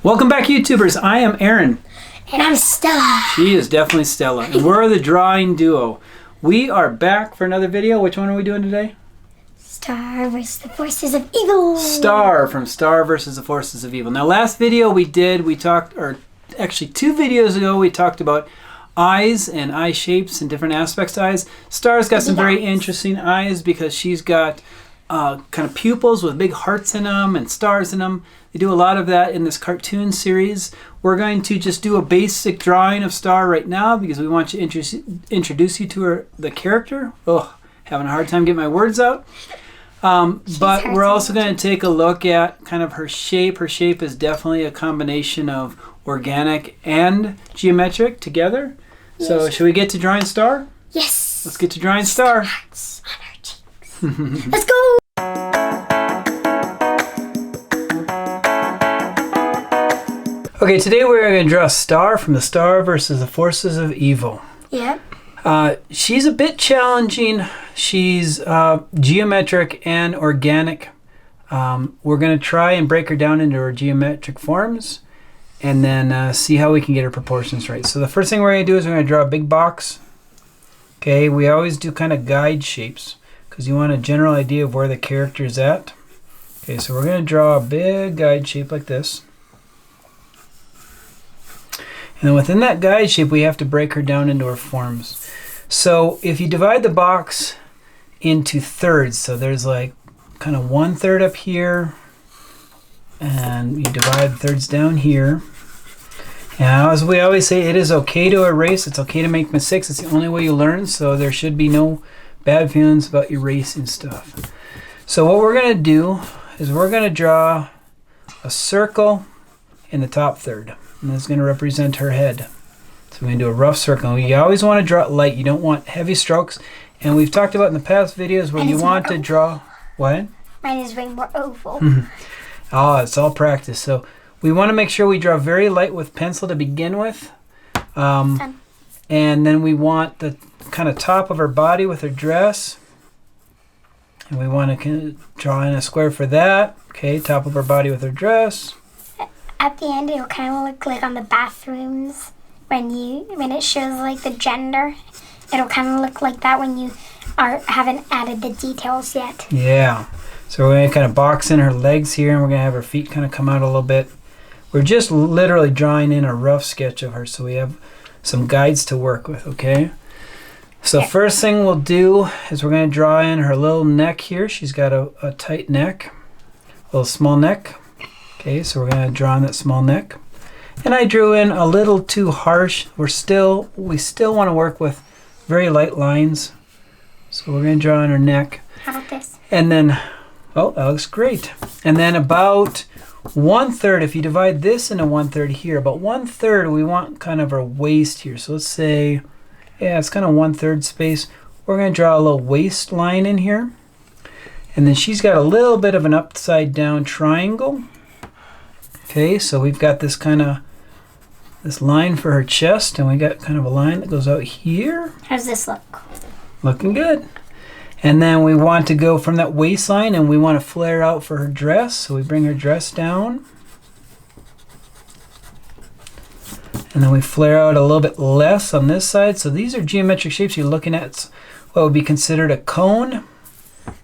Welcome back, YouTubers. I am Aaron. And I'm Stella. She is definitely Stella. And we're the drawing duo. We are back for another video. Which one are we doing today? Star versus the Forces of Evil. Star from Star versus the Forces of Evil. Now, last video we talked, or actually 2 videos ago, we talked about eyes and eye shapes and different aspects to eyes. Star's got some very interesting eyes because she's got kind of pupils with big hearts in them and stars in them. They do a lot of that in this cartoon series. We're going to just do a basic drawing of Star right now because we want to introduce you to the character. Oh, having a hard time getting my words out. But we're also going to take a look at kind of her shape. Her shape is definitely a combination of organic and geometric together. Yes. So should we get to drawing Star? Yes. Let's get to drawing Star. Hearts on her cheeks. Let's go. Okay, today we're going to draw Star from the Star versus the Forces of Evil. Yep. She's a bit challenging. She's geometric and organic. We're going to try and break her down into her geometric forms and then see how we can get her proportions right. So the first thing we're going to do is we're going to draw a big box. Okay, we always do kind of guide shapes because you want a general idea of where the character is at. Okay, so we're going to draw a big guide shape like this. And then within that guide shape, we have to break her down into her forms. So if you divide the box into thirds, so there's like kind of 1/3 up here, and you divide thirds down here. Now, as we always say, it is okay to erase. It's okay to make mistakes. It's the only way you learn, so there should be no bad feelings about erasing stuff. So what we're going to do is we're going to draw a circle in the top third. And that's going to represent her head. So we're going to do a rough circle. You always want to draw it light. You don't want heavy strokes. And we've talked about in the past videos where you want to draw... What? Mine is way more oval. Oh, it's all practice. So we want to make sure we draw very light with pencil to begin with. And then we want the kind of top of her body with her dress. And we want to draw in a square for that. Okay, top of her body with her dress. At the end, it'll kind of look like on the bathrooms when it shows like the gender. It'll kind of look like that when you haven't added the details yet. Yeah. So we're going to kind of box in her legs here, and we're going to have her feet kind of come out a little bit. We're just literally drawing in a rough sketch of her, so we have some guides to work with, okay? So first thing we'll do is we're going to draw in her little neck here. She's got a tight neck, a little small neck. Okay, so we're going to draw in that small neck. And I drew in a little too harsh. We still want to work with very light lines. So we're going to draw in her neck. How about this? And then, oh, that looks great. And then about 1/3, if you divide this into 1/3 here, about 1/3 we want kind of her waist here. So let's say, yeah, it's kind of 1/3 space. We're going to draw a little waist line in here. And then she's got a little bit of an upside down triangle. Okay, so we've got this line for her chest, and we got kind of a line that goes out here. How does this look? Looking good. And then we want to go from that waistline, and we want to flare out for her dress. So we bring her dress down. And then we flare out a little bit less on this side. So these are geometric shapes. You're looking at what would be considered a cone.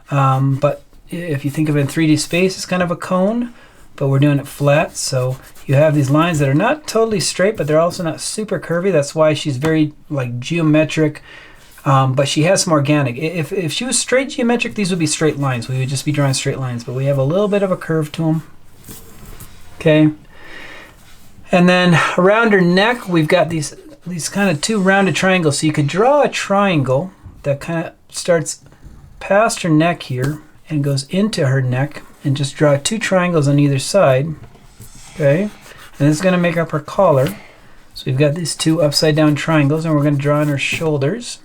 But if you think of it in 3D space, it's kind of a cone. But we're doing it flat, so you have these lines that are not totally straight, but they're also not super curvy. That's why she's very like geometric, but she has some organic. If she was straight geometric, these would be straight lines. We would just be drawing straight lines, but we have a little bit of a curve to them. Okay, and then around her neck, we've got these kind of 2 rounded triangles. So you could draw a triangle that kind of starts past her neck here and goes into her neck. And just draw 2 triangles on either side. Okay, and this is going to make up her collar. So we've got these 2 upside down triangles, and we're going to draw in her shoulders.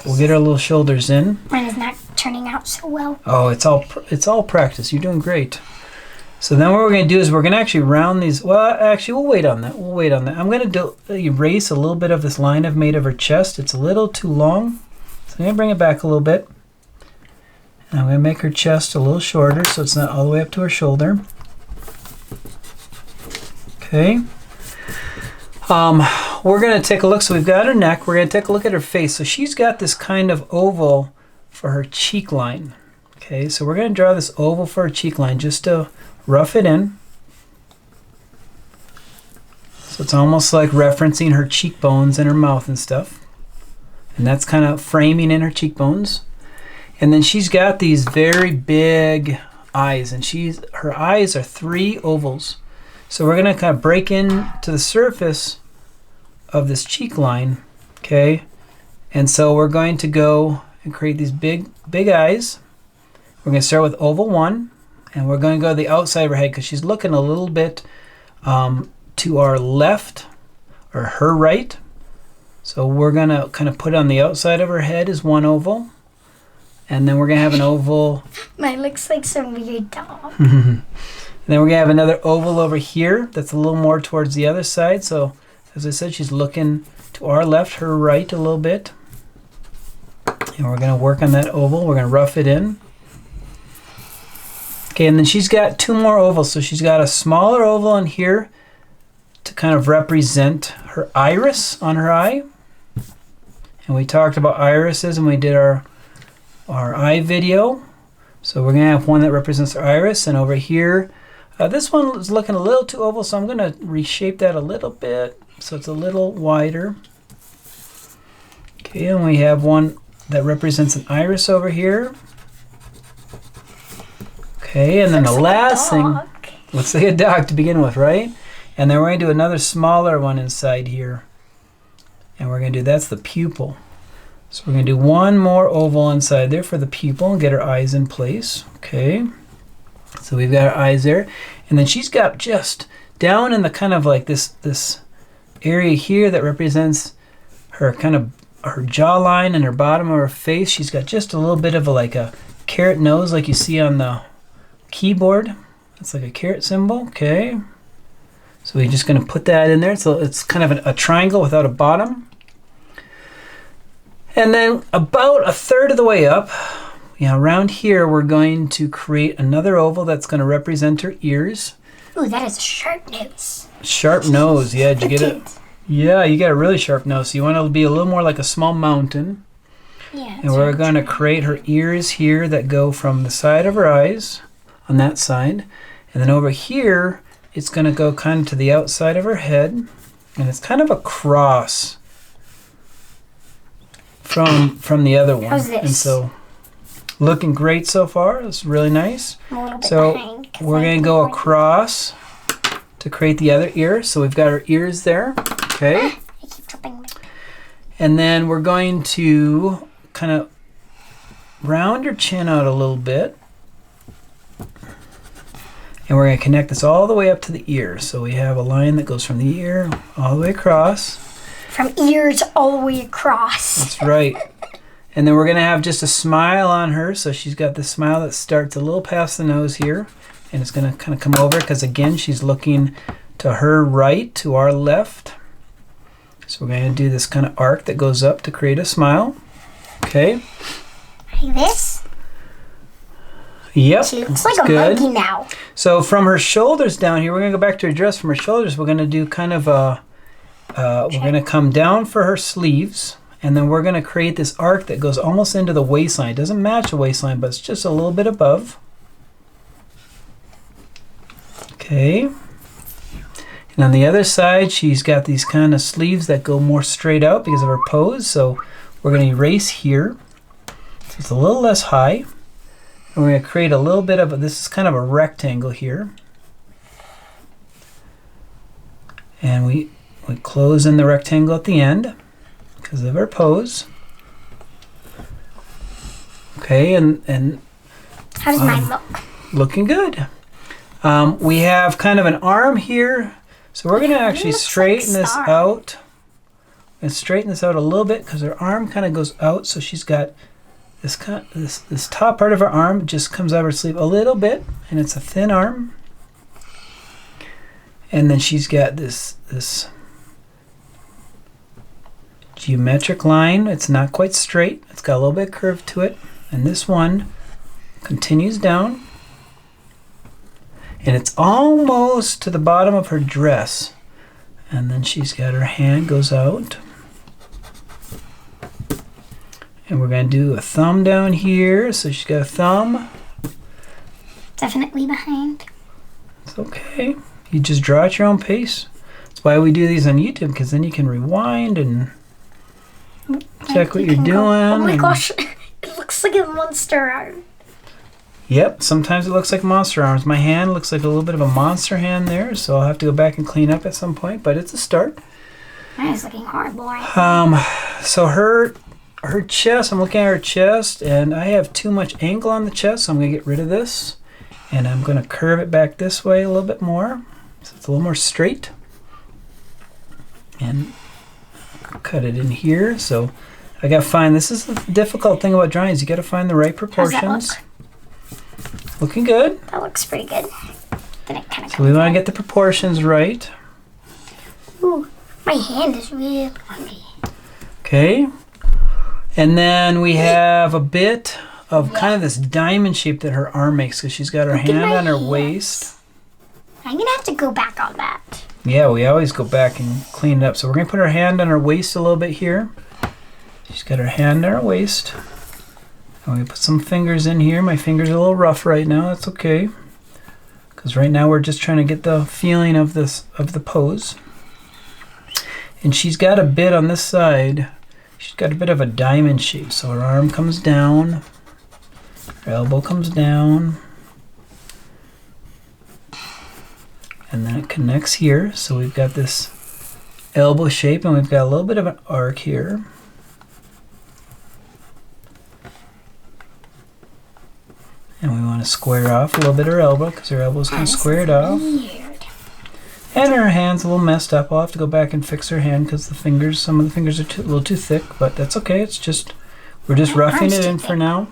We'll get our little shoulders in. Mine is not turning out so well. Oh, it's all practice. You're doing great. So then what we're going to do is we're going to actually round these. Well, actually, we'll wait on that. I'm going to erase a little bit of this line I've made of her chest. It's a little too long. So I'm going to bring it back a little bit. And I'm going to make her chest a little shorter so it's not all the way up to her shoulder. Okay. We're going to take a look. So we've got her neck. We're going to take a look at her face. So she's got this kind of oval for her cheek line. Okay, so we're going to draw this oval for her cheek line just to rough it in. So it's almost like referencing her cheekbones and her mouth and stuff. And that's kind of framing in her cheekbones. And then she's got these very big eyes, and her eyes are 3 ovals. So we're going to kind of break into the surface of this cheek line, okay? And so we're going to go and create these big eyes. We're going to start with oval 1, and we're going to go to the outside of her head because she's looking a little bit to our left or her right. So we're going to kind of put on the outside of her head is 1 oval. And then we're going to have an oval. Mine looks like some weird dog. And then we're going to have another oval over here that's a little more towards the other side. So as I said, she's looking to our left, her right a little bit. And we're going to work on that oval. We're going to rough it in. Okay, and then she's got 2 more ovals. So she's got a smaller oval in here to kind of represent her iris on her eye. And we talked about irises and we did our eye video. So we're going to have one that represents her iris. And over here, this one is looking a little too oval, so I'm going to reshape that a little bit so it's a little wider. Okay, and we have one that represents an iris over here. Okay, and then the last thing, looks like a dog to begin with, right? And then we're going to do another smaller one inside here. And we're going to do, that's the pupil. So we're going to do 1 more oval inside there for the pupil and get her eyes in place. Okay, so we've got her eyes there. And then she's got just down in the kind of like this area here that represents her kind of her jawline and her bottom of her face. She's got just a little bit of like a carrot nose like you see on the keyboard. It's like a carrot symbol. Okay, so we're just going to put that in there. So it's kind of a triangle without a bottom. And then about 1/3 of the way up, around here, we're going to create another oval that's going to represent her ears. Ooh, that is a sharp nose. Sharp nose, yeah. Did you get it? Yeah, you got a really sharp nose. So you want it to be a little more like a small mountain. Yeah. And we're going to create her ears here that go from the side of her eyes on that side. And then over here, it's going to go kind of to the outside of her head. And it's kind of a cross from the other one. How's this? And so looking great so far. It's really nice. So we're going to go across to create the other ear. So we've got our ears there. Okay. I keep tripping. And then we're going to kind of round her chin out a little bit. And we're going to connect this all the way up to the ear. So we have a line that goes from the ear all the way across. From ears all the way across. That's right. And then we're going to have just a smile on her. So she's got this smile that starts a little past the nose here. And it's going to kind of come over because, again, she's looking to her right, to our left. So we're going to do this kind of arc that goes up to create a smile. Okay. Like this? Yep. She looks like a good. monkey now. So from her shoulders down here, we're going to go back to her dress. From her shoulders, we're going to do kind of a... we're going to come down for her sleeves, and then we're going to create this arc that goes almost into the waistline. It doesn't match the waistline, but it's just a little bit above. Okay. And on the other side, she's got these kind of sleeves that go more straight out because of her pose. So we're going to erase here. So it's a little less high. And we're going to create a little bit of this is kind of a rectangle here. And we close in the rectangle at the end because of our pose. Okay, and how does mine look? Looking good. We have kind of an arm here, so we're going to actually straighten this out. And straighten this out a little bit because her arm kind of goes out, so she's got this this top part of her arm just comes out of her sleeve a little bit, and it's a thin arm. And then she's got this geometric line. It's not quite straight. It's got a little bit of curve to it. And this one continues down. And it's almost to the bottom of her dress. And then she's got her hand goes out. And we're going to do a thumb down here. So she's got a thumb. Definitely behind. It's okay. You just draw at your own pace. That's why we do these on YouTube, because then you can rewind and check what you're doing. Oh my gosh, it looks like a monster arm. Yep, sometimes it looks like monster arms. My hand looks like a little bit of a monster hand there, so I'll have to go back and clean up at some point, but it's a start. Mine is looking horrible right So her chest, I'm looking at her chest, and I have too much angle on the chest, so I'm going to get rid of this. And I'm going to curve it back this way a little bit more, so it's a little more straight. And cut it in here. So I got to find, this is the difficult thing about drawing, is you got to find the right proportions. How's that look? Looking good. That looks pretty good. Then it kind of So we want to get the proportions right. Ooh, my hand is really hungry. Okay. And then we have a bit of kind of this diamond shape that her arm makes, because she's got her hand on her waist. I'm going to have to go back on that. Yeah, we always go back and clean it up. So we're going to put her hand on her waist a little bit here. She's got her hand on her waist. And we put some fingers in here. My fingers are a little rough right now. That's okay, because right now we're just trying to get the feeling of the pose. And she's got a bit on this side. She's got a bit of a diamond shape. So her arm comes down. Her elbow comes down. And then it connects here. So we've got this elbow shape, and we've got a little bit of an arc here. And we want to square off a little bit her elbow, because her elbow's kind of squared off. Weird. And her hand's a little messed up. I'll have to go back and fix her hand, because some of the fingers are a little too thick, but that's okay. It's just, we're just roughing it in for now.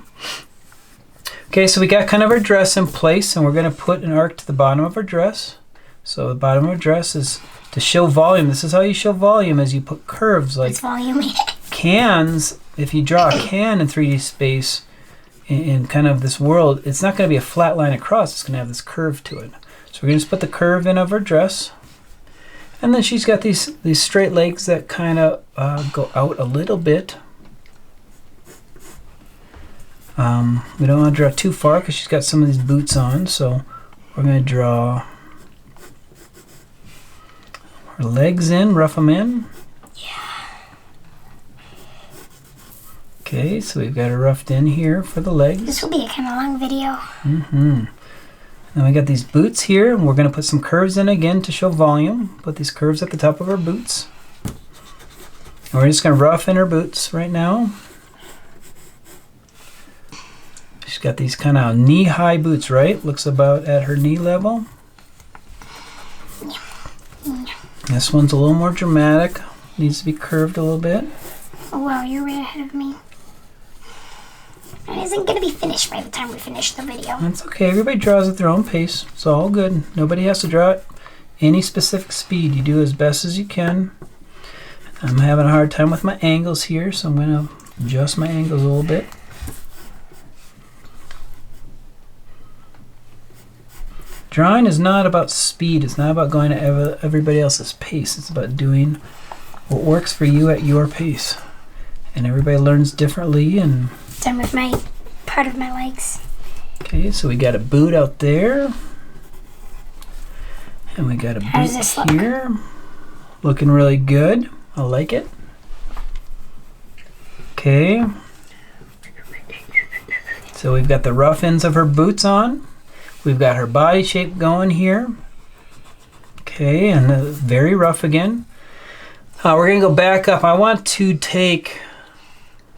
Okay, so we got kind of our dress in place, and we're going to put an arc to the bottom of our dress. So the bottom of our dress is to show volume. This is how you show volume, is you put curves like cans. If you draw a can in 3D space in kind of this world, it's not going to be a flat line across. It's going to have this curve to it. So we're going to just put the curve in of her dress. And then she's got these straight legs that kind of go out a little bit. We don't want to draw too far, because she's got some of these boots on. So we're going to draw her legs in, rough them in. Yeah. Okay, so we've got her roughed in here for the legs. This will be a kind of long video. Mm-hmm. Then we got these boots here, and we're going to put some curves in again to show volume. Put these curves at the top of her boots. And we're just going to rough in her boots right now. She's got these kind of knee-high boots, right? Looks about at her knee level. This one's a little more dramatic. Needs to be curved a little bit. Oh wow, you're way ahead of me. It isn't going to be finished by the time we finish the video. That's okay. Everybody draws at their own pace. It's all good. Nobody has to draw at any specific speed. You do as best as you can. I'm having a hard time with my angles here, so I'm going to adjust my angles a little bit. Drawing is not about speed. It's not about going at everybody else's pace. It's about doing what works for you at your pace. And everybody learns differently. And done with my part of my legs. okay, so we got a boot out there. And we got a boot here. Looking really good. I like it. Okay. So we've got the rough ends of her boots on. We've got her body shape going here. Okay, and very rough again. We're going to go back up. I want to take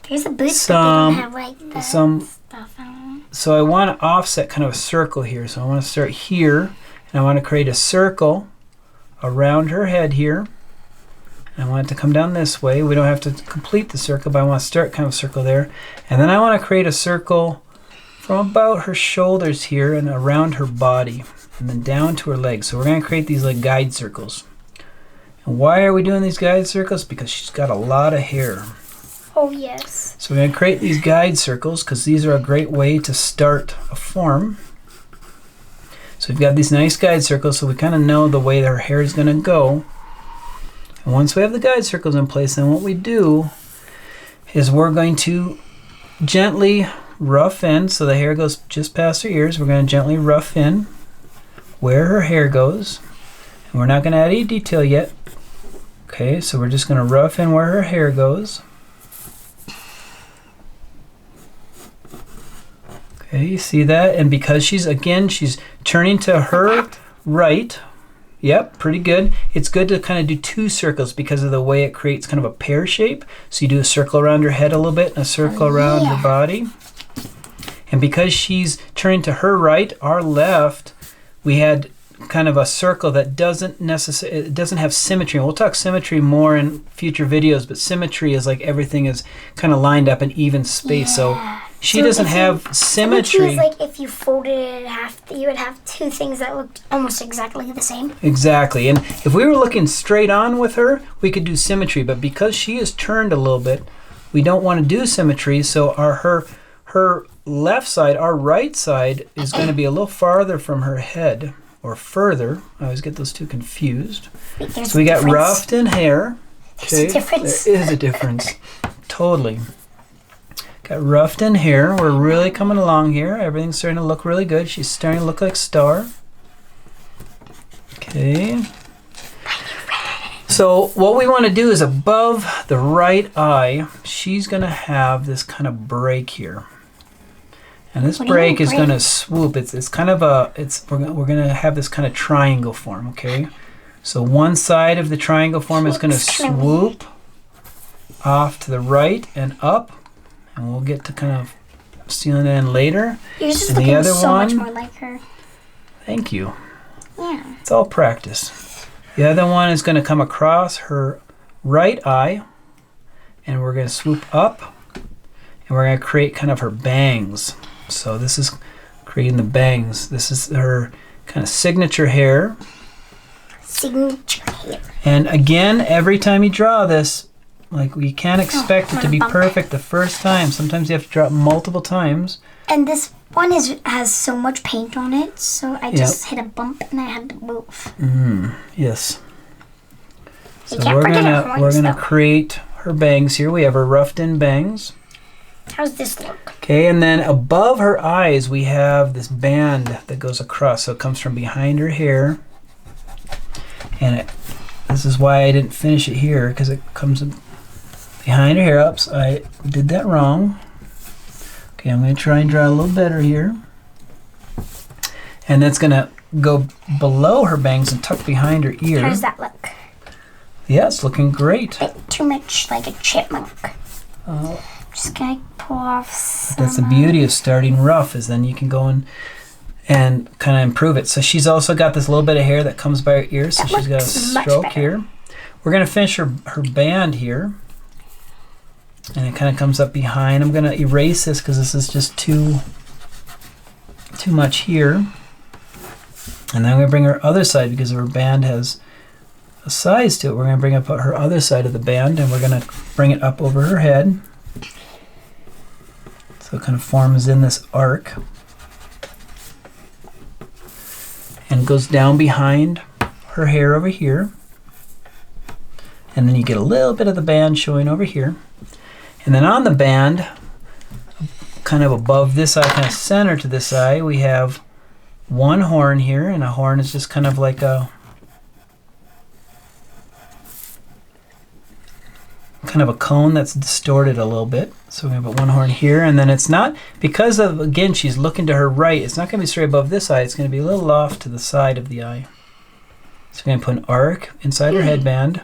there's a boot that they don't have like the stuff on. So I want to offset kind of a circle here. So I want to start here, and I want to create a circle around her head here. And I want it to come down this way. We don't have to complete the circle, but I want to start kind of a circle there. And then I want to create a circle from about her shoulders here and around her body, and then down to her legs. So we're going to create these like guide circles. And why are we doing these guide circles? Because she's got a lot of hair. Oh yes. So we're going to create these guide circles, because these are a great way to start a form. So we've got these nice guide circles, so we kind of know the way her hair is going to go. And once we have the guide circles in place, then what we do is we're going to gently rough in, so the hair goes just past her ears. We're going to gently rough in where her hair goes. And we're not going to add any detail yet. Okay, so we're just going to rough in where her hair goes. Okay, you see that? And because she's turning to her right. Yep, pretty good. It's good to kind of do 2 circles because of the way it creates kind of a pear shape. So you do a circle around her head a little bit and a circle around her body. And because she's turning to her right, our left, we had kind of a circle that doesn't have symmetry. And we'll talk symmetry more in future videos, but symmetry is like everything is kind of lined up in even space. So she doesn't have symmetry. Symmetry is like if you folded it in half, you would have 2 things that looked almost exactly the same. Exactly. And if we were looking straight on with her, we could do symmetry. But because she is turned a little bit, we don't want to do symmetry. So her left side, our right side, is going to be a little farther from her head. Or further. I always get those 2 confused. Wait, so we got roughed in hair. There's a difference. There is a difference. Totally. Got roughed in hair. We're really coming along here. Everything's starting to look really good. She's starting to look like Star. Okay. So what we want to do is above the right eye, she's going to have this kind of break here. And this break is going to swoop. It's kind of we're going to have this kind of triangle form, okay? So one side of the triangle form is going to swoop off to the right and up, and we'll get to kind of sealing it in later. You're just looking so much more like her. Thank you. Yeah. It's all practice. The other one is going to come across her right eye, and we're going to swoop up, and we're going to create kind of her bangs. So this is creating the bangs. This is her kind of signature hair. Signature hair. And again, every time you draw this, like we can't expect it to be perfect the first time. Sometimes you have to draw it multiple times. And this one has so much paint on it, so I just hit a bump and I had to move. Yes. So You can't we're forget her horns, gonna though. create her bangs here. We have her roughed in bangs. How's this look? Okay, and then above her eyes we have this band that goes across. So it comes from behind her hair. And this is why I didn't finish it here, because it comes behind her hair. Oops, I did that wrong. Okay, I'm going to try and draw a little better here. And that's going to go below her bangs and tuck behind her ear. How does that look? Yeah, it's looking great. Too much like a chipmunk. Just gonna pull off some. That's the beauty of starting rough, is then you can go and kind of improve it. So she's also got this little bit of hair that comes by her ear, so she's got a stroke here. We're going to finish her band here. And it kind of comes up behind. I'm going to erase this because this is just too much here. And then I'm going to bring her other side, because her band has a size to it. We're going to bring up her other side of the band, and we're going to bring it up over her head. So it kind of forms in this arc. And goes down behind her hair over here. And then you get a little bit of the band showing over here. And then on the band, kind of above this eye, kind of center to this eye, we have one horn here, and a horn is just kind of like a kind of a cone that's distorted a little bit. So we're going to put one horn here, and then it's not, because of, again, she's looking to her right, it's not going to be straight above this eye, it's going to be a little off to the side of the eye. So we're going to put an arc inside her headband,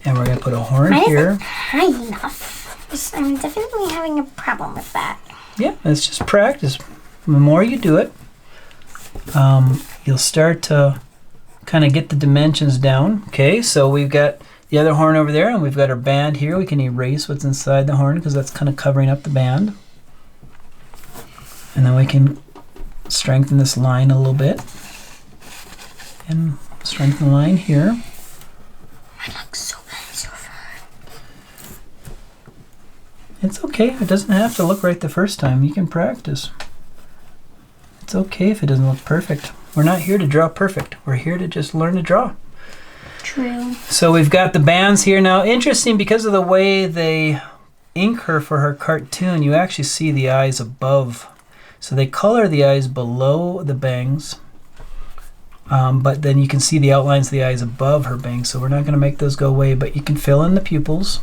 and we're going to put a horn here. High enough. I'm definitely having a problem with that. Yeah, it's just practice. The more you do it, you'll start to kind of get the dimensions down. Okay, so we've got the other horn over there, and we've got our band here. We can erase what's inside the horn because that's kind of covering up the band. And then we can strengthen this line a little bit. And strengthen the line here. It looks so bad so far. It's okay. It doesn't have to look right the first time. You can practice. It's okay if it doesn't look perfect. We're not here to draw perfect. We're here to just learn to draw. True. So we've got the bands here. Now, interesting, because of the way they ink her for her cartoon, you actually see the eyes above. So they color the eyes below the bangs. But then you can see the outlines of the eyes above her bangs. So we're not going to make those go away, but you can fill in the pupils.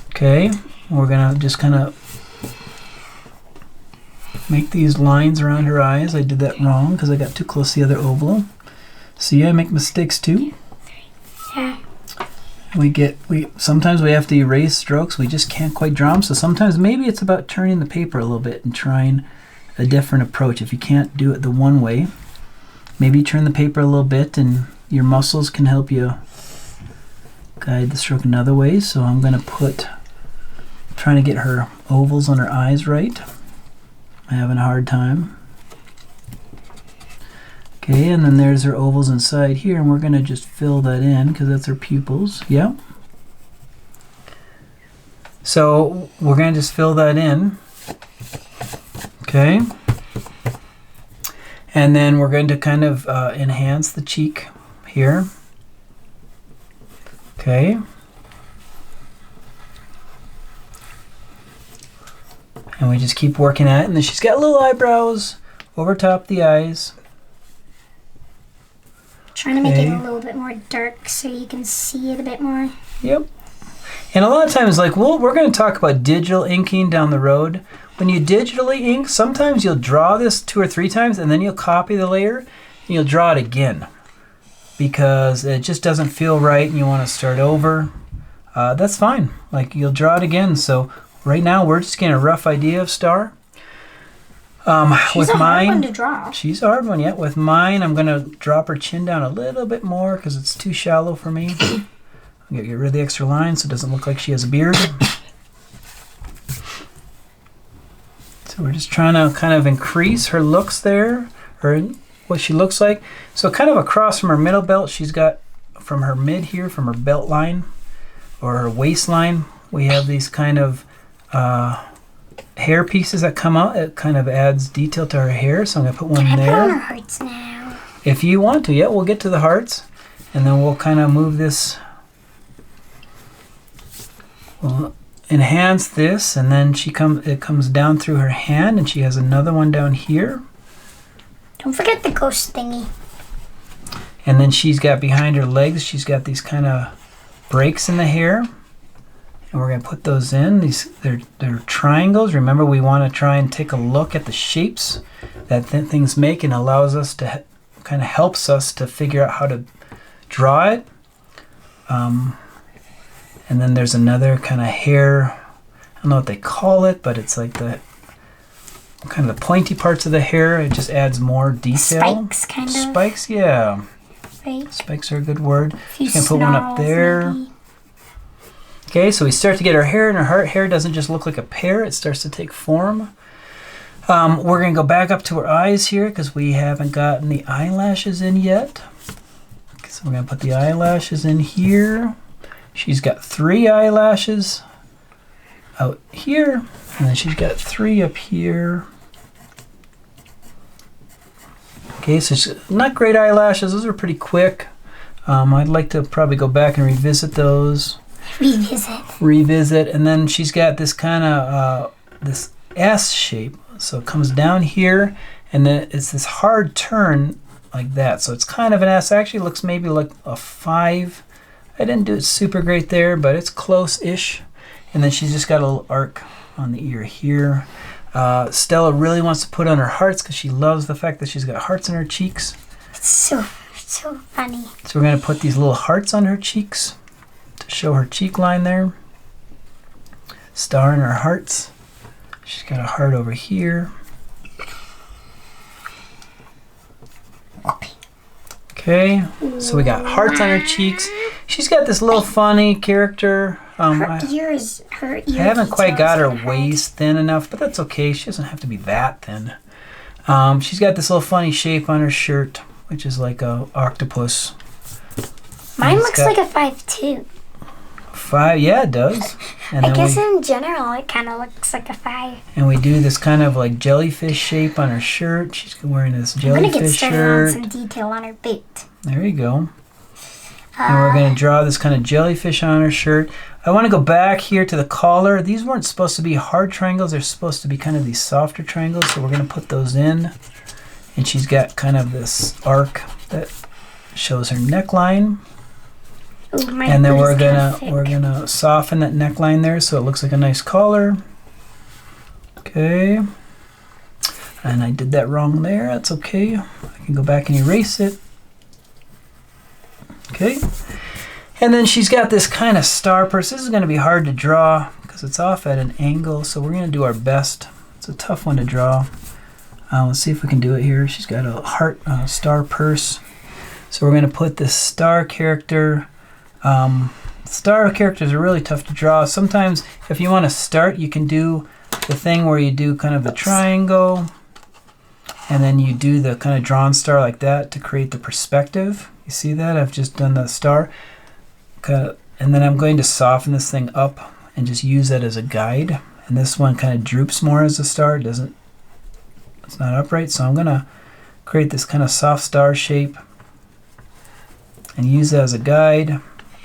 Okay, we're going to just kind of make these lines around her eyes. I did that wrong because I got too close to the other oval. See, I make mistakes too. Yeah. Sometimes we have to erase strokes. We just can't quite draw them. So sometimes maybe it's about turning the paper a little bit and trying a different approach. If you can't do it the one way, maybe turn the paper a little bit and your muscles can help you guide the stroke another way. So I'm going to trying to get her ovals on her eyes right. I'm having a hard time. Okay, and then there's her ovals inside here, and we're going to just fill that in because that's her pupils. Yeah. So we're going to just fill that in. Okay. And then we're going to kind of enhance the cheek here. Okay. And we just keep working at it. And then she's got little eyebrows over top the eyes. Trying to make it a little bit more dark so you can see it a bit more. Yep. And a lot of times, like, we're going to talk about digital inking down the road. When you digitally ink, sometimes you'll draw this 2 or 3 times, and then you'll copy the layer, and you'll draw it again. Because it just doesn't feel right, and you want to start over. That's fine. Like, you'll draw it again. So right now, we're just getting a rough idea of Star. She's a hard one to draw. She's a hard one, yeah. With mine, I'm going to drop her chin down a little bit more because it's too shallow for me. I'm going to get rid of the extra line so it doesn't look like she has a beard. So we're just trying to kind of increase her looks there, or what she looks like. So kind of across from her middle belt, she's got from her mid here, from her belt line or her waistline, we have these kind of hair pieces that come out. It kind of adds detail to her hair, so I'm going to put one Can I there. put on her hearts now? If you want to, yeah, we'll get to the hearts, and then we'll kind of move this. We'll enhance this, and then it comes down through her hand, and she has another one down here. Don't forget the ghost thingy. And then she's got behind her legs, she's got these kind of breaks in the hair. And we're going to put those in. They're triangles. Remember, we want to try and take a look at the shapes that things make, and allows us to kind of helps us to figure out how to draw it. And then there's another kind of hair. I don't know what they call it, but it's like the kind of the pointy parts of the hair. It just adds more detail. Spikes, kind of. Spikes, yeah. Right. Spikes are a good word. Just gonna put one up there. Maybe. Okay, so we start to get her hair, and her hair doesn't just look like a pear, it starts to take form. We're going to go back up to her eyes here because we haven't gotten the eyelashes in yet. So we're going to put the eyelashes in here. She's got 3 eyelashes out here, and then she's got 3 up here. Okay, so she's not great eyelashes. Those are pretty quick. I'd like to probably go back and revisit those. Revisit, and then she's got this kind of this S shape, so it comes down here, and then it's this hard turn like that. So it's kind of an S. Actually, looks maybe like a 5. I didn't do it super great there, but it's close-ish. And then she's just got a little arc on the ear here. Stella really wants to put on her hearts because she loves the fact that she's got hearts in her cheeks. It's so funny. So we're going to put these little hearts on her cheeks to show her cheek line there. Star in her hearts. She's got a heart over here. Okay, so we got hearts on her cheeks. She's got this little funny character. Her ears. I haven't quite got her waist thin enough, but that's okay. She doesn't have to be that thin. She's got this little funny shape on her shirt, which is like a octopus. Mine looks like a 5 too. 5, yeah, it does. And I then guess in general, it kind of looks like a 5. and we do this kind of like jellyfish shape on her shirt. She's wearing this I'm gonna get jellyfish started shirt. on some detail on her boot. There you go. And we're going to draw this kind of jellyfish on her shirt. I want to go back here to the collar. These weren't supposed to be hard triangles. They're supposed to be kind of these softer triangles. So we're going to put those in. And she's got kind of this arc that shows her neckline. Ooh, my And then boot we're is kinda thick. gonna soften that neckline there so it looks like a nice collar. Okay. And I did that wrong there. That's okay. I can go back and erase it. Okay. And then she's got this kind of star purse. This is going to be hard to draw because it's off at an angle. So we're going to do our best. It's a tough one to draw. Let's see if we can do it here. She's got a heart star purse. So we're going to put this star character. Star characters are really tough to draw. Sometimes if you want to start, you can do the thing where you do kind of the triangle. And then you do the kind of drawn star like that to create the perspective. You see that? I've just done the star. And then I'm going to soften this thing up and just use that as a guide. And this one kind of droops more as a star. It's not upright. So I'm going to create this kind of soft star shape and use that as a guide.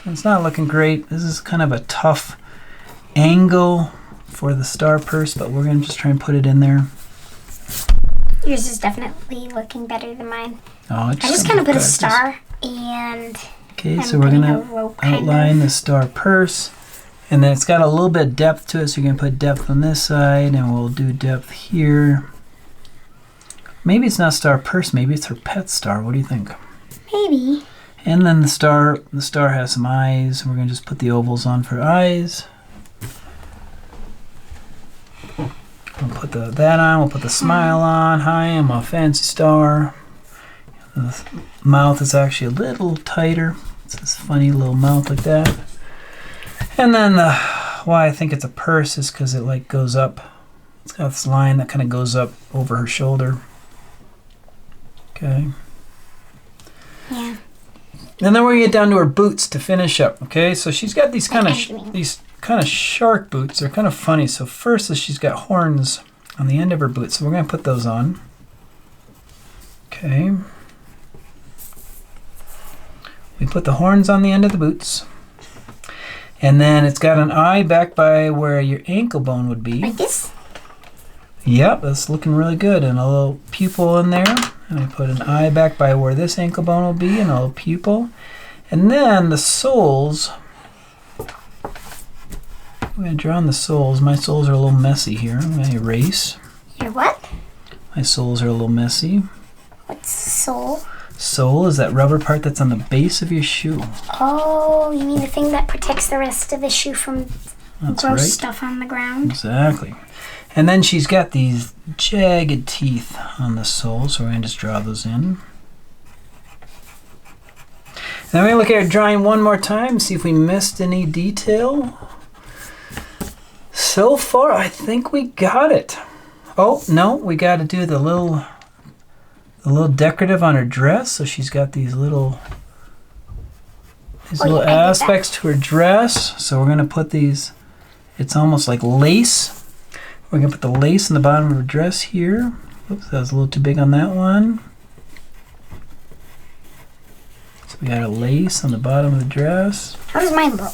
It's not looking great. This is kind of a tough angle for the star purse, but we're going to just try and put it in there. Yours is definitely looking better than mine. Oh, I just kind of put a star and okay, I'm so we're going putting a to rope kind outline of. the star purse. And then it's got a little bit of depth to it, so you're going to put depth on this side, and we'll do depth here. Maybe it's not star purse, maybe it's her pet star. What do you think? Maybe. And then the star has some eyes. We're going to just put the ovals on for eyes. We'll put that on. We'll put the smile on. Hi, I'm a fancy star. The mouth is actually a little tighter. It's this funny little mouth like that. And then why I think it's a purse is because it like goes up. It's got this line that kind of goes up over her shoulder. Okay. Yeah. And then we're gonna get down to her boots to finish up. Okay, so she's got these kind of shark boots. They're kind of funny. So first is she's got horns on the end of her boots. So we're gonna put those on. Okay. We put the horns on the end of the boots. And then it's got an eye back by where your ankle bone would be. Like this? Yep, that's looking really good. And a little pupil in there. And I put an eye back by where this ankle bone will be and a little pupil. And then the soles. I'm going to draw on the soles. My soles are a little messy here. I'm going to erase. Your what? My soles are a little messy. What's sole? Sole is that rubber part that's on the base of your shoe. Oh, you mean the thing that protects the rest of the shoe from That's gross right. stuff on the ground? Exactly. And then she's got these jagged teeth on the sole, so we're going to just draw those in. Then we're going to look at her drawing one more time, see if we missed any detail. So far, I think we got it. Oh, no, we got to do the little decorative on her dress. So she's got these little yeah, aspects to her dress. So we're going to put these, it's almost like lace. We're going to put the lace in the bottom of her dress here. Oops, that was a little too big on that one. So we got a lace on the bottom of the dress. How does mine look?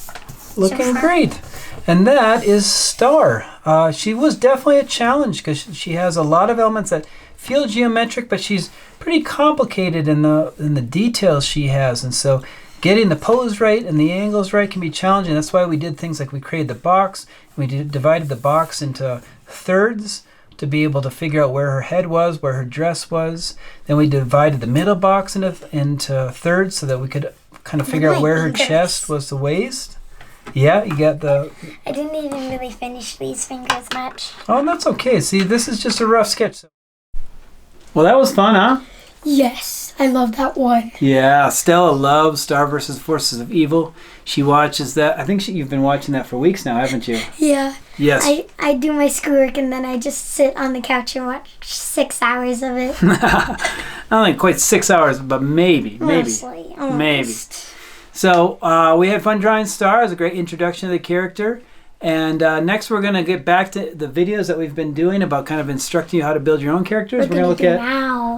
Looking great. And that is Star. She was definitely a challenge because she has a lot of elements that feel geometric, but she's pretty complicated in the details she has. And so getting the pose right and the angles right can be challenging. That's why we did things like we created the box. We divided the box into thirds to be able to figure out where her head was, where her dress was. Then we divided the middle box into thirds so that we could kind of figure out where her chest was, the waist. Yeah, you got the... I didn't even really finish these fingers much. Oh, that's okay. See, this is just a rough sketch. Well, that was fun, huh? Yes, I love that one. Yeah, Stella loves Star vs. Forces of Evil. She watches that. I think you've been watching that for weeks now, haven't you? Yeah. Yes. I do my schoolwork and then I just sit on the couch and watch 6 hours of it. Not like quite 6 hours, but maybe. Mostly. Almost. Maybe. So we had fun drawing Star. It was a great introduction to the character. And next we're going to get back to the videos that we've been doing about kind of instructing you how to build your own characters. We're going to look at now.